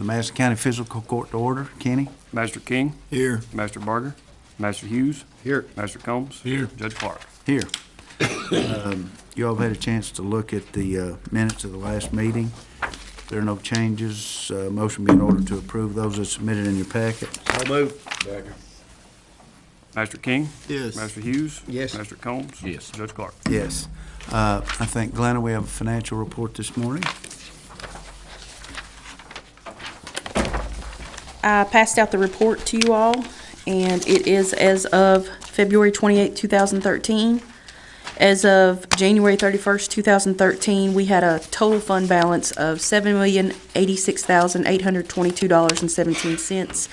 Madison County Fiscal Court to order. Kenny? Master King. Here. Master Barger. Master Hughes. Here. Master Combs. Here. Judge Clark. Here. You all have had a chance to look at the minutes of the last meeting. If there are no changes, motion be in order to approve those as submitted in your packet. I'll move. Second. Master King. Yes. Master Hughes. Yes. Master Combs. Yes. Judge Clark. Yes. I think, Glenna, we have a financial report this morning. I passed out the report to you all, and it is as of February 28, 2013. As of January 31st, 2013, we had a total fund balance of $7,086,822.17.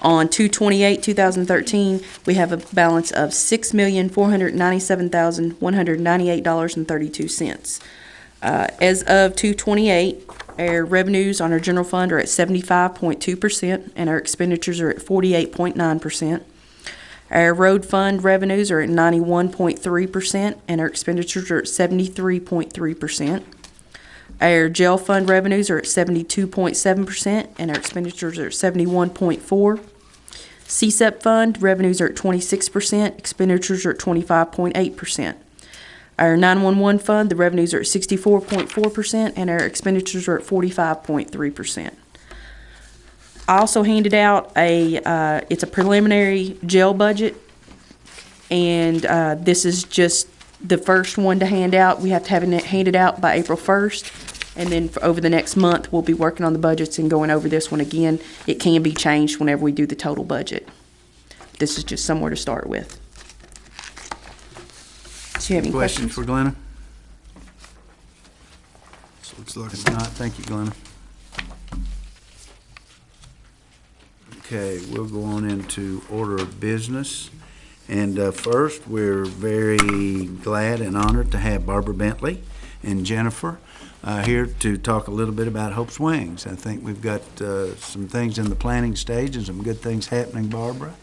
On 2/28/2013, we have a balance of $6,497,198.32. As of 2/28, our revenues on our general fund are at 75.2%, and our expenditures are at 48.9%. Our road fund revenues are at 91.3%, and our expenditures are at 73.3%. Our jail fund revenues are at 72.7%, and our expenditures are at 71.4%. CSEP fund revenues are at 26%, expenditures are at 25.8%. Our 911 fund, the revenues are at 64.4%, and our expenditures are at 45.3%. I also handed out it's a preliminary jail budget, and this is just the first one to hand out. We have to have it handed out by April 1st, and then over the next month, we'll be working on the budgets and going over this one again. It can be changed whenever we do the total budget. This is just somewhere to start with. Do you have any questions? For Glenna? Looks like If not, thank you, Glenna. Okay, we'll go on into order of business. And first, we're very glad and honored to have Barbara Bentley and Jennifer here to talk a little bit about Hope's Wings. I think we've got some things in the planning stage and some good things happening, Barbara.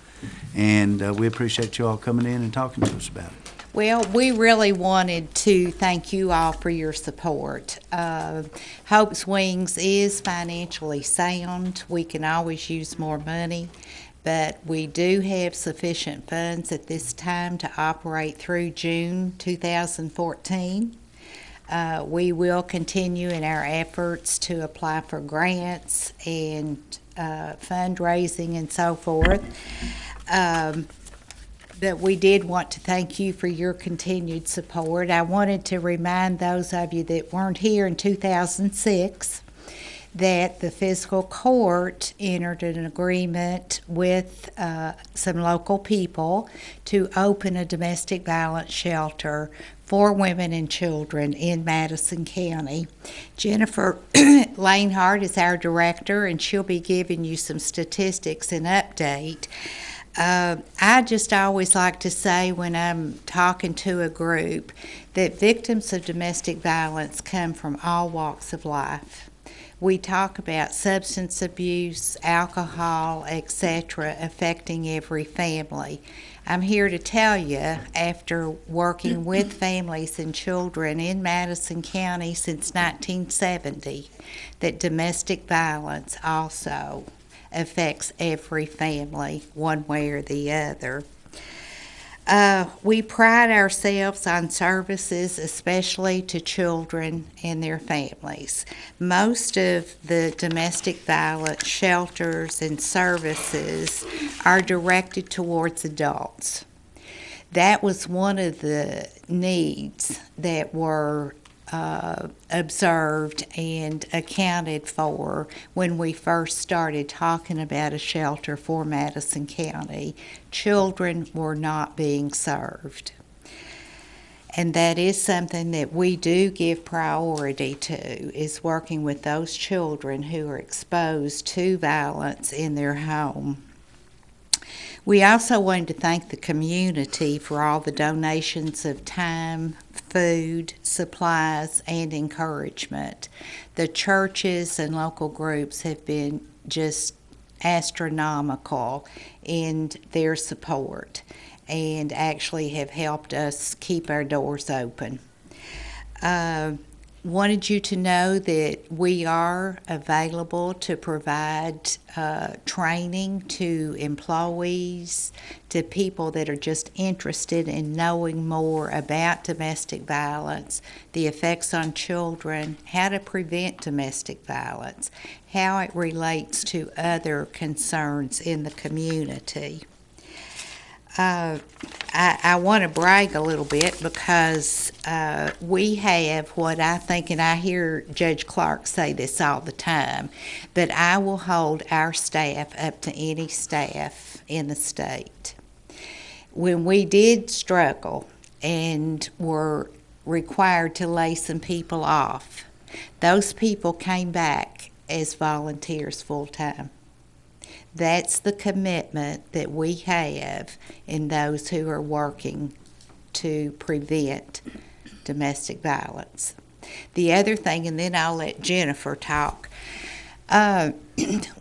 And we appreciate you all coming in and talking to us about it. Well, we really wanted to thank you all for your support. Hope's Wings is financially sound. We can always use more money, but we do have sufficient funds at this time to operate through June 2014. We will continue in our efforts to apply for grants and fundraising and so forth. But we did want to thank you for your continued support. I wanted to remind those of you that weren't here in 2006 that the fiscal court entered an agreement with some local people to open a domestic violence shelter for women and children in Madison County. Jennifer Lanehart is our director, and she'll be giving you some statistics and update. I just always like to say when I'm talking to a group that victims of domestic violence come from all walks of life. We talk about substance abuse, alcohol, etc., affecting every family. I'm here to tell you, after working with families and children in Madison County since 1970, that domestic violence also affects every family one way or the other. We pride ourselves on services, especially to children and their families. Most of the domestic violence shelters and services are directed towards adults. That was one of the needs that were observed and accounted for when we first started talking about a shelter for Madison County. Children were not being served. And that is something that we do give priority to, is working with those children who are exposed to violence in their home. We also wanted to thank the community for all the donations of time, food, supplies, and encouragement. The churches and local groups have been just astronomical in their support and actually have helped us keep our doors open. wanted you to know that we are available to provide training to employees, to people that are just interested in knowing more about domestic violence, the effects on children, how to prevent domestic violence, how it relates to other concerns in the community. I want to brag a little bit because we have what I think, and I hear Judge Clark say this all the time, but I will hold our staff up to any staff in the state. When we did struggle and were required to lay some people off, those people came back as volunteers full time. That's the commitment that we have in those who are working to prevent domestic violence. The other thing, and then I'll let Jennifer talk,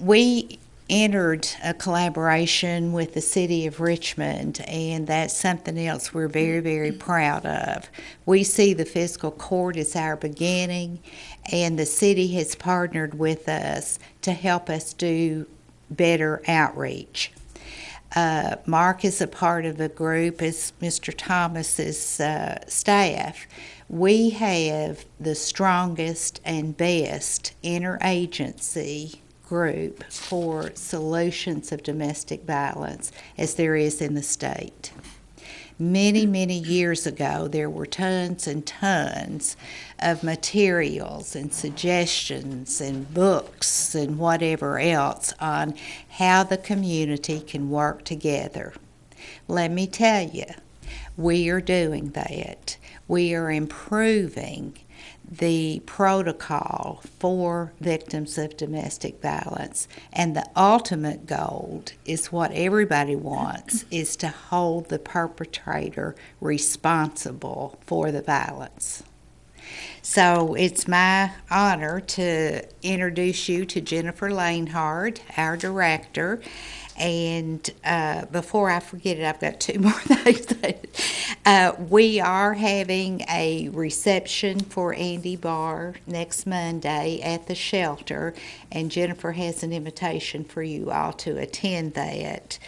we entered a collaboration with the City of Richmond, and that's something else we're very, very proud of. We see the fiscal court as our beginning, and the city has partnered with us to help us do better outreach. Mark is a part of the group, as Mr. Thomas's staff. We have the strongest and best interagency group for solutions of domestic violence as there is in the state. Many, many years ago, there were tons and tons of materials and suggestions and books and whatever else on how the community can work together. Let me tell you, we are doing that. We are improving the protocol for victims of domestic violence, and the ultimate goal is what everybody wants, is to hold the perpetrator responsible for the violence. So it's my honor to introduce you to Jennifer Lanehard, our director. And before I forget it, I've got two more things. We are having a reception for Andy Barr next Monday at the shelter, and Jennifer has an invitation for you all to attend that.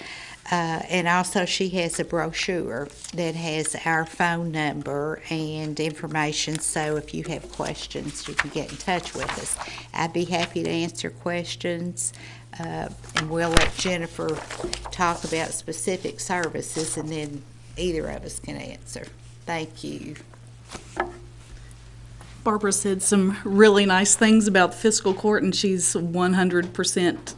And also she has a brochure that has our phone number and information, so if you have questions, you can get in touch with us. I'd be happy to answer questions, and we'll let Jennifer talk about specific services, and then either of us can answer. Thank you. Barbara said some really nice things about the fiscal court, and she's 100%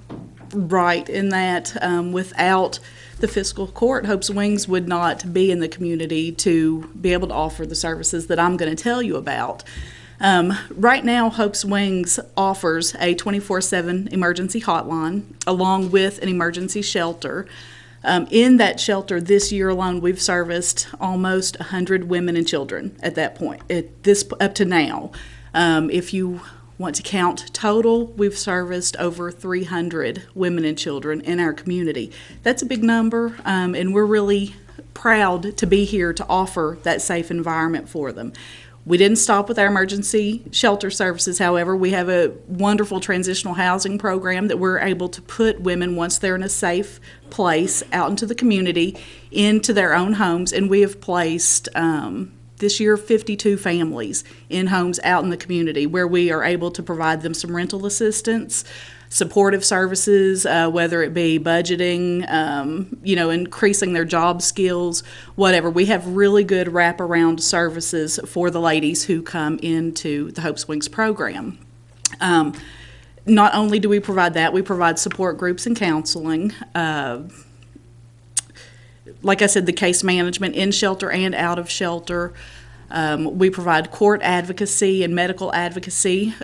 right in that. Without the fiscal court, Hope's Wings would not be in the community to be able to offer the services that I'm going to tell you about. Right now, Hope's Wings offers a 24/7 emergency hotline along with an emergency shelter. In that shelter this year alone, we've serviced almost 100 women and children at that point, up to now. If you want to count total, we've serviced over 300 women and children in our community. That's a big number, and we're really proud to be here to offer that safe environment for them. We didn't stop with our emergency shelter services, however. We have a wonderful transitional housing program that we're able to put women, once they're in a safe place, out into the community, into their own homes, and we have placed this year 52 families in homes out in the community where we are able to provide them some rental assistance, supportive services, whether it be budgeting, increasing their job skills, whatever. We have really good wraparound services for the ladies who come into the Hope's Wings program. Not only do we provide that, we provide support groups and counseling. Like I said, the case management in shelter and out of shelter. We provide court advocacy and medical advocacy,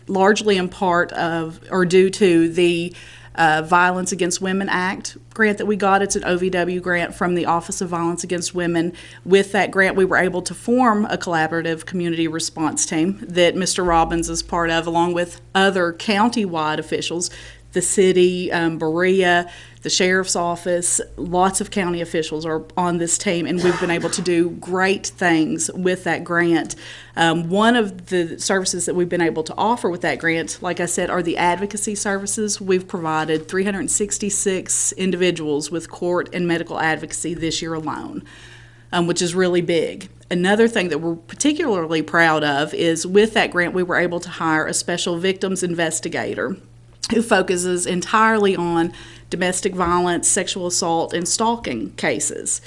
largely in part of or due to the Violence Against Women Act grant that we got. It's an OVW grant from the Office of Violence Against Women. With that grant, we were able to form a collaborative community response team that Mr. Robbins is part of, along with other county-wide officials. the city, Berea, the sheriff's office, lots of county officials are on this team, and we've been able to do great things with that grant. One of the services that we've been able to offer with that grant, like I said, are the advocacy services. We've provided 366 individuals with court and medical advocacy this year alone, which is really big. Another thing that we're particularly proud of is with that grant, we were able to hire a special victims investigator who focuses entirely on domestic violence, sexual assault, and stalking cases.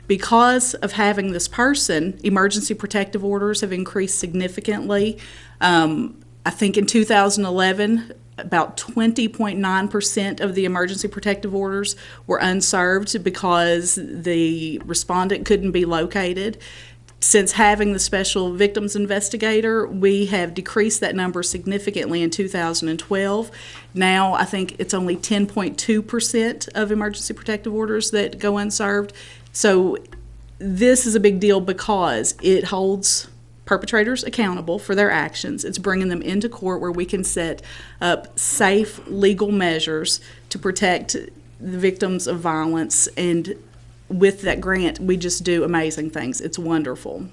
Because of having this person, emergency protective orders have increased significantly. I think in 2011, about 20.9% of the emergency protective orders were unserved because the respondent couldn't be located. Since having the special victims investigator, we have decreased that number significantly in 2012. Now, I think it's only 10.2% of emergency protective orders that go unserved. So this is a big deal because it holds perpetrators accountable for their actions. It's bringing them into court where we can set up safe legal measures to protect the victims of violence, and with that grant, we just do amazing things. It's wonderful.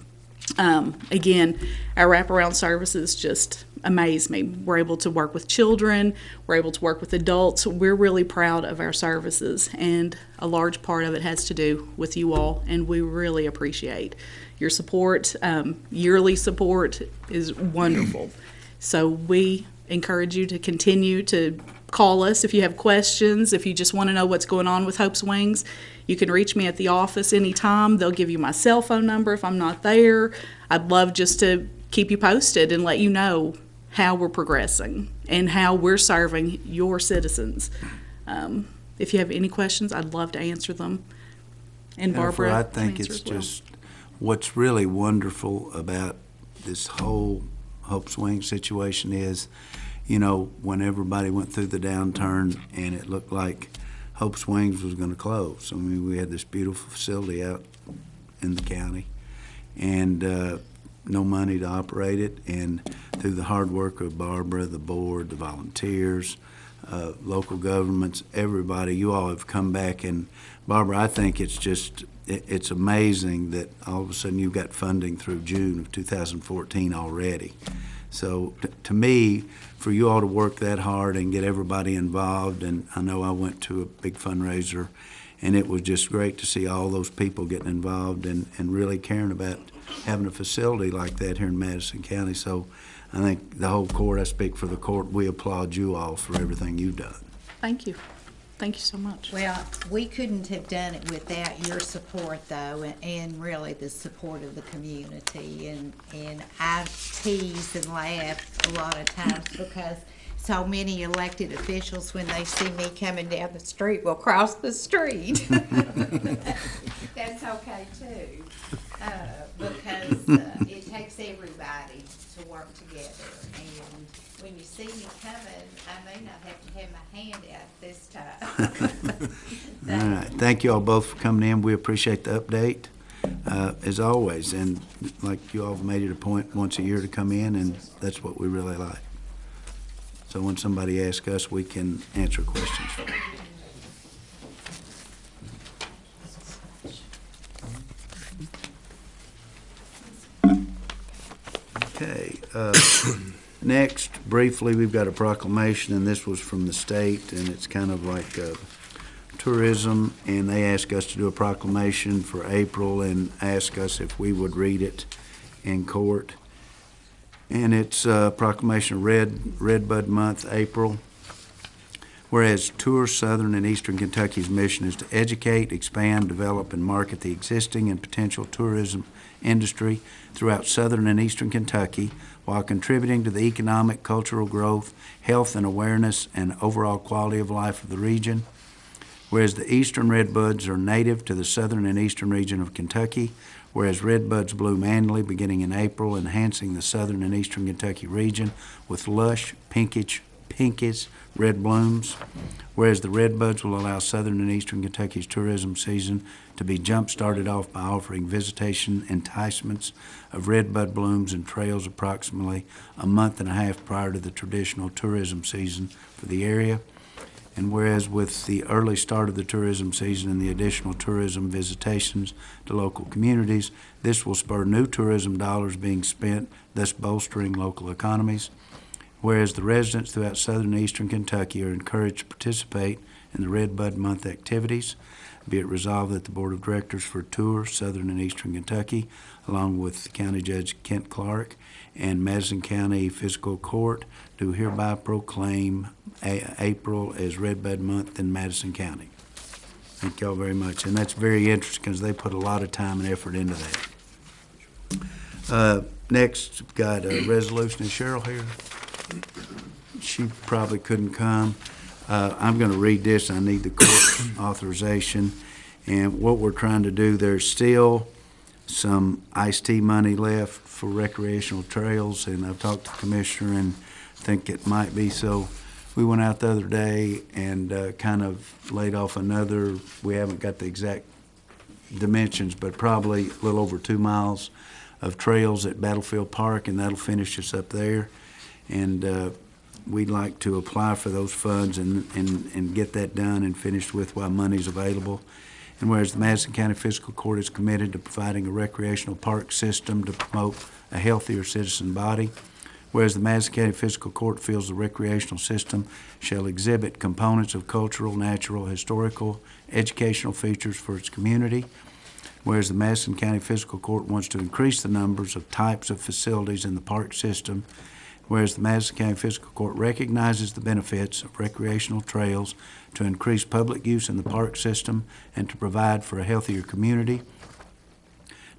Again, our wraparound services just amaze me. We're able to work with children. We're able to work with adults. We're really proud of our services, and a large part of it has to do with you all, and we really appreciate your support. Yearly support is wonderful. So we encourage you to continue to call us if you have questions, if you just want to know what's going on with Hope's Wings. You can reach me at the office anytime. They'll give you my cell phone number if I'm not there. I'd love just to keep you posted and let you know how we're progressing and how we're serving your citizens. If you have any questions, I'd love to answer them. And Jennifer, Barbara, I think can answer it's as well. just what's really wonderful about this whole Hope's Wings situation is, you know, when everybody went through the downturn and it looked like Hope's Wings was going to close. I mean, we had this beautiful facility out in the county and no money to operate it. And through the hard work of Barbara, the board, the volunteers, local governments, everybody, you all have come back. And Barbara, I think it's just, it's amazing that all of a sudden you've got funding through June of 2014 already. So to me, for you all to work that hard and get everybody involved, and I know I went to a big fundraiser, and it was just great to see all those people getting involved and really caring about having a facility like that here in Madison County. So I think the whole court, I speak for the court, we applaud you all for everything you've done. Thank you. Thank you so much. Well, we couldn't have done it without your support, though, and really the support of the community. And I tease and laugh a lot of times because so many elected officials, when they see me coming down the street, will cross the street. That's okay, too, because it takes everybody to work together. And when you see me coming, I may not have to have my hand out this time. All right, thank you all both for coming in. We appreciate the update, as always. And like you all have made it a point once a year to come in, and that's what we really like. So when somebody asks us, we can answer questions for them. Okay, next, briefly, we've got a proclamation, and this was from the state, and it's kind of like tourism, and they asked us to do a proclamation for April and ask us if we would read it in court. And it's a proclamation of Red Bud Month, April. Whereas Tour Southern and Eastern Kentucky's mission is to educate, expand, develop, and market the existing and potential tourism industry throughout Southern and Eastern Kentucky while contributing to the economic, cultural growth, health and awareness, and overall quality of life of the region. Whereas the eastern redbuds are native to the southern and eastern region of Kentucky, whereas redbuds bloom annually beginning in April, enhancing the southern and eastern Kentucky region with lush, pinkish red blooms, whereas the redbuds will allow southern and eastern Kentucky's tourism season to be jump-started off by offering visitation enticements of redbud blooms and trails approximately a month and a half prior to the traditional tourism season for the area. And whereas with the early start of the tourism season and the additional tourism visitations to local communities, this will spur new tourism dollars being spent, thus bolstering local economies. Whereas the residents throughout southern and eastern Kentucky are encouraged to participate in the Red Bud Month activities, be it resolved that the Board of Directors for Tour Southern and Eastern Kentucky, along with County Judge Kent Clark and Madison County Fiscal Court, do hereby proclaim April as Red Bud Month in Madison County. Thank y'all very much. And that's very interesting because they put a lot of time and effort into that. Next, we've got a resolution. Is Cheryl here? She probably couldn't come. I'm going to read this. I need the court authorization. And what we're trying to do, there's still some iced tea money left for recreational trails, and I've talked to the commissioner and think it might be. So we went out the other day and kind of laid off another, we haven't got the exact dimensions, but probably a little over 2 miles of trails at Battlefield Park, and that'll finish us up there. And we'd like to apply for those funds and get that done and finished with while money's available. And whereas the Madison County Fiscal Court is committed to providing a recreational park system to promote a healthier citizen body, whereas the Madison County Fiscal Court feels the recreational system shall exhibit components of cultural, natural, historical, educational features for its community, whereas the Madison County Fiscal Court wants to increase the numbers of types of facilities in the park system, whereas the Madison County Fiscal Court recognizes the benefits of recreational trails to increase public use in the park system and to provide for a healthier community.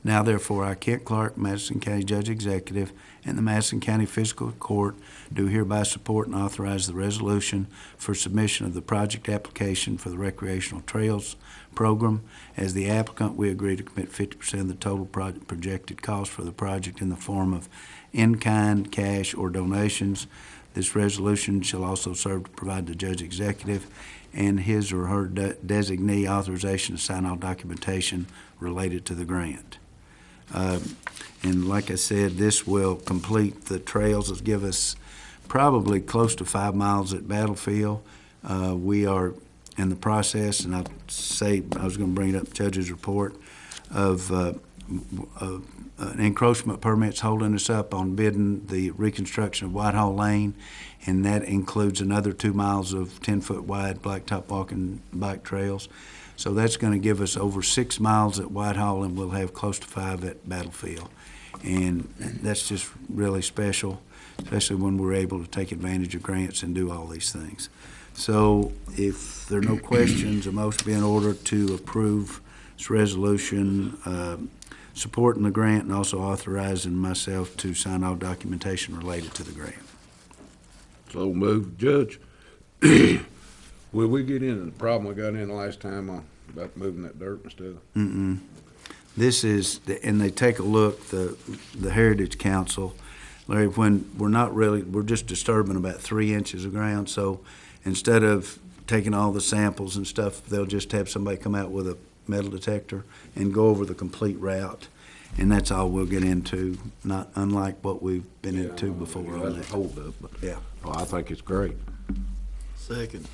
Now therefore, I, Kent Clark, Madison County Judge Executive, and the Madison County Fiscal Court do hereby support and authorize the resolution for submission of the project application for the recreational trails program. As the applicant, we agree to commit 50% of the total projected cost for the project in the form of in-kind, cash, or donations. This resolution shall also serve to provide the Judge Executive and his or her designee authorization to sign all documentation related to the grant. And like I said, this will complete the trails. It'll give us probably close to 5 miles at Battlefield. We are in the process, and I'll say, I was going to bring it up, Judge's report, of encroachment permits holding us up on bidding the reconstruction of Whitehall Lane, and that includes another 2 miles of 10-foot wide blacktop walking bike trails. So that's going to give us over 6 miles at Whitehall, and we'll have close to 5 at Battlefield. And that's just really special, especially when we're able to take advantage of grants and do all these things. So if there are no questions, a motion be in order to approve this resolution supporting the grant and also authorizing myself to sign all documentation related to the grant. So moved. Judge, will we get into the problem we got in last time on about moving that dirt and stuff? This is, and they take a look, the Heritage Council, Larry, when we're just disturbing about 3 inches of ground, so instead of taking all the samples and stuff, they'll just have somebody come out with a metal detector and go over the complete route, and that's all we'll get into, not unlike what we've been into before. That's a holdup, but Yeah. I think it's great. Second.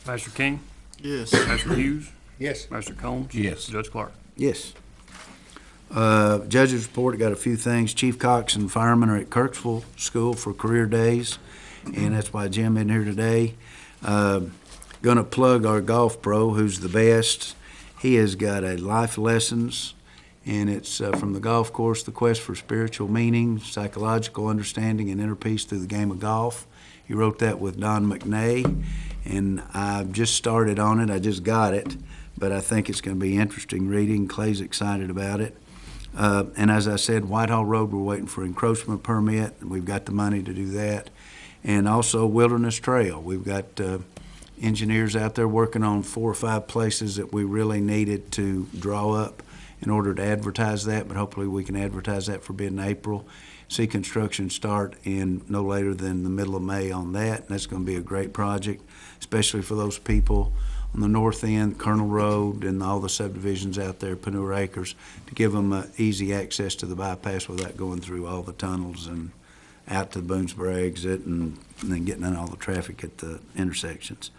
Pastor King, Yes. Pastor Hughes, Yes. Pastor Combs. Yes. Judge Clark. Yes. Judge's report, got a few things. Chief Cox and firemen are at Kirksville School for career days, and that's why Jim isn't here today. Going to plug our golf pro, who's the best. He has got a life lessons, and it's from the golf course, The Quest for Spiritual Meaning, Psychological Understanding, and Inner Peace Through the Game of Golf. He wrote that with Don McNay, and I've just started on it. I just got it, but I think it's going to be interesting reading. Clay's excited about it. And as I said, Whitehall Road, we're waiting for encroachment permit, and we've got the money to do that. And also Wilderness Trail. We've got engineers out there working on 4 or 5 places that we really needed to draw up in order to advertise that, but hopefully we can advertise that for bid in April. See construction start in no later than the middle of May on that, and that's going to be a great project, especially for those people on the north end, Colonel Road, and all the subdivisions out there, Panur Acres, to give them easy access to the bypass without going through all the tunnels and out to the Boonesboro exit and then getting in all the traffic at the intersections.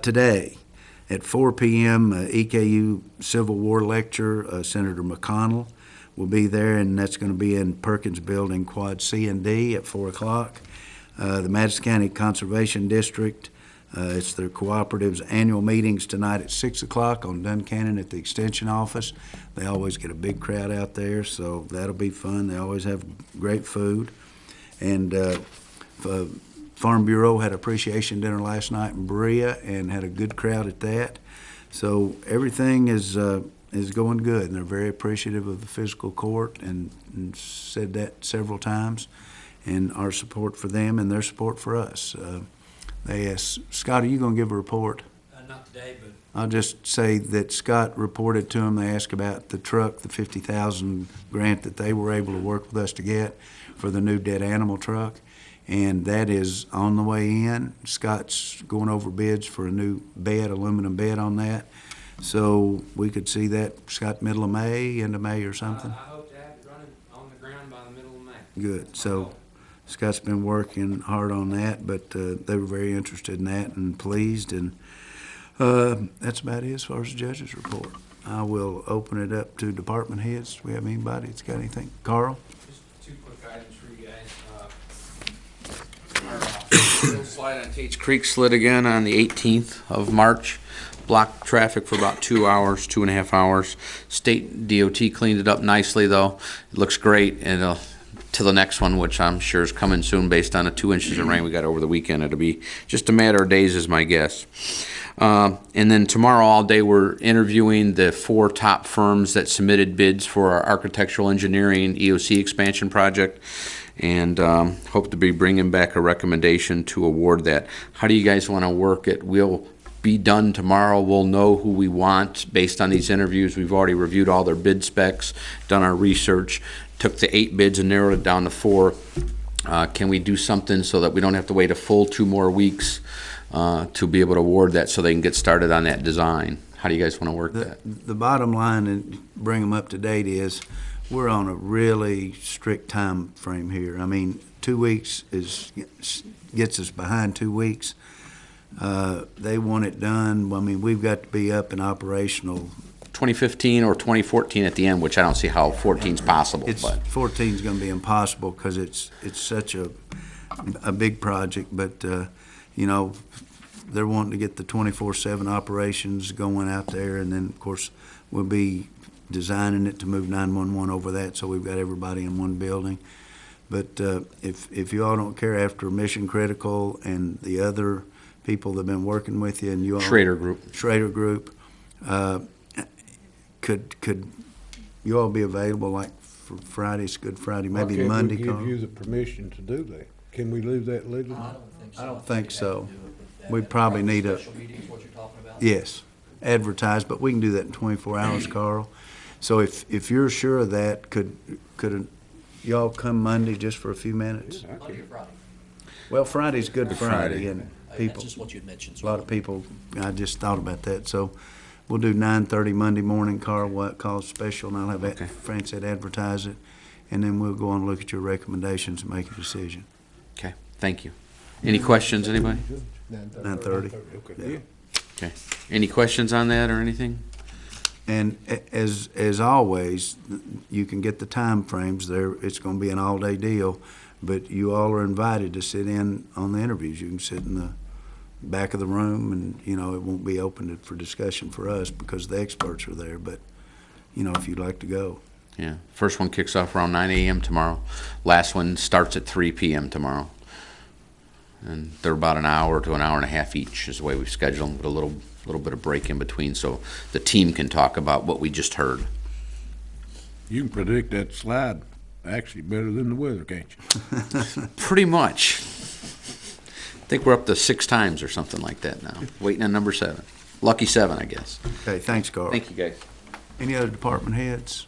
Today, at 4 p.m., EKU Civil War lecture, Senator McConnell will be there, and that's going to be in Perkins Building, Quad C and D at 4 o'clock. The Madison County Conservation District, it's their cooperative's annual meetings tonight at 6 o'clock on Duncannon at the Extension Office. They always get a big crowd out there, so that'll be fun. They always have great food. And Farm Bureau had appreciation dinner last night in Berea and had a good crowd at that. So everything is going good, and they're very appreciative of the fiscal court and said that several times, and our support for them and their support for us. They asked, Scott, are you going to give a report? Not today, but I'll just say that Scott reported to them, they asked about the truck, the $50,000 grant that they were able to work with us to get for the new dead animal truck, and that is on the way in. Scott's going over bids for a new bed, aluminum bed on that, so we could see that, Scott, middle of May, end of May or something? I hope to have it running on the ground by the middle of May. Good. So Scott's been working hard on that, but they were very interested in that and pleased, and that's about it as far as the judge's report. I will open it up to department heads. Do we have anybody that's got anything? Carl? Just two quick items for you guys. Our slide on Tate's Creek slid again on the 18th of March. Blocked traffic for about 2 hours, 2.5 hours. State DOT cleaned it up nicely, though. It looks great, and to the next one, which I'm sure is coming soon based on the 2 inches of rain we got over the weekend. It'll be just a matter of days is my guess. And then tomorrow all day we're interviewing the 4 top firms that submitted bids for our architectural engineering EOC expansion project, and hope to be bringing back a recommendation to award that. How do you guys want to work it? We'll be done tomorrow. We'll know who we want based on these interviews. We've already reviewed all their bid specs, done our research, took the 8 bids and narrowed it down to 4. Can we do something so that we don't have to wait a full 2 more weeks to be able to award that so they can get started on that design? How do you guys want to work that? The bottom line, and bring them up to date, is we're on a really strict time frame here. I mean, 2 weeks gets us behind 2 weeks. They want it done. I mean, we've got to be up and operational. 2015 or 2014 at the end, which I don't see how 14 is possible. But 14 is going to be impossible because it's such a big project. But you know, they're wanting to get the 24/7 operations going out there, and then of course we'll be designing it to move 911 over that, so we've got everybody in one building. But if you all don't care, after Mission Critical and the other people that have been working with you, and you all Schrader Group. Could you all be available like for Friday's Good Friday, maybe Monday? Why can't we give you the permission to do that? Can we leave that legally? I don't think so. We probably need a, yes, advertise, but we can do that in 24 hours, Carl. So if you're sure of that, could y'all come Monday just for a few minutes? Monday or Friday? Well, Friday's Good Friday, Friday. and people, That's just what you had mentioned. a lot of people, I just thought about that. So we'll do 9:30 Monday morning, Carl, what calls special, and I'll have Okay. Francis advertise it, and then we'll go on and look at your recommendations and make a decision. Okay, thank you. Any questions, anybody? 9:30. Okay. Okay. Any questions on that or anything? And as always, you can get the time frames there. It's going to be an all-day deal, but you all are invited to sit in on the interviews. You can sit in the back of the room, and you know it won't be open for discussion for us because the experts are there. But you know, if you'd like to go, Yeah. First one kicks off around 9 a.m. tomorrow. Last one starts at 3 p.m. tomorrow. And they're about an hour to an hour and a half each is the way we've scheduled them, with a little bit of break in between so the team can talk about what we just heard. You can predict that slide actually better than the weather, can't you? Pretty much. I think we're up to 6 times or something like that now. Waiting on number 7. Lucky 7, I guess. okay. Thanks, Carl. Thank you, guys. Any other department heads?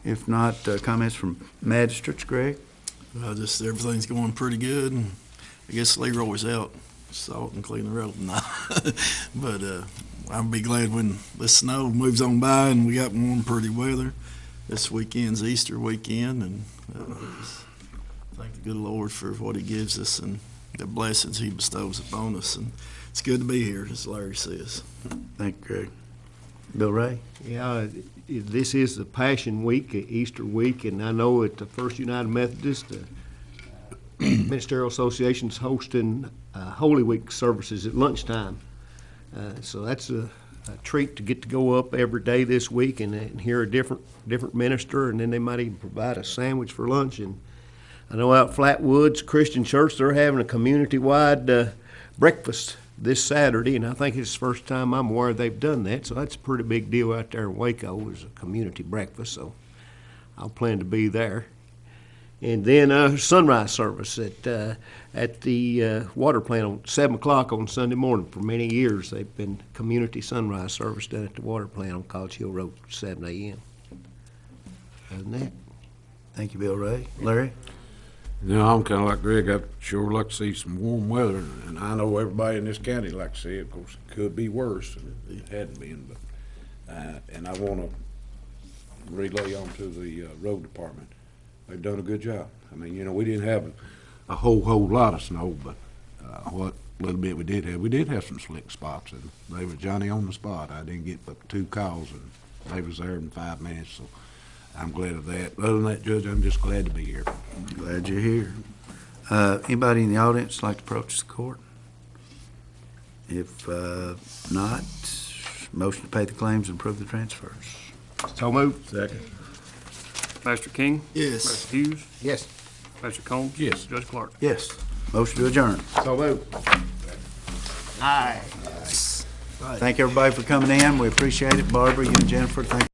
If not, comments from magistrates, Greg? Just everything's going pretty good. And I guess Leroy's out salt and clean the road now. But I'll be glad when the snow moves on by and we got warm, pretty weather. This weekend's Easter weekend, and Thank the good Lord for what he gives us and the blessings he bestows upon us. And it's good to be here, as Larry says. Thank you, Greg. Bill Ray? Yeah, this is the Passion Week, Easter week, and I know at the First United Methodist, the Ministerial Association's hosting Holy Week services at lunchtime. So that's a treat to get to go up every day this week and hear a different minister, and then they might even provide a sandwich for lunch. And I know out Flatwoods Christian Church, they're having a community-wide breakfast this Saturday, and I think it's the first time I'm aware they've done that, so that's a pretty big deal out there in Waco. Is a community breakfast, so I'll plan to be there. And then sunrise service at the water plant on 7 o'clock on Sunday morning. For many years, they've been community sunrise service done at the water plant on College Hill Road, 7 a.m. Other than that, Thank you, Bill Ray. Larry? No, I'm kinda like Greg. I'd sure like to see some warm weather, and I know everybody in this county like to see it. Of course, it could be worse, and it hadn't been, but, and I wanna relay on to the road department. They've done a good job. I mean, we didn't have a whole lot of snow, but what little bit we did have some slick spots, and they were Johnny on the spot. I didn't get but 2 calls, and they was there in 5 minutes, so I'm glad of that. Other than that, Judge, I'm just glad to be here. Glad you're here. Anybody in the audience like to approach the court? If not, motion to pay the claims and approve the transfers. so moved. Second. Pastor King? Yes. Pastor Hughes? Yes. Pastor Combs? Yes. Judge Clark? Yes. Motion to adjourn. So moved. Thank everybody for coming in. We appreciate it. Barbara, you and Jennifer, thank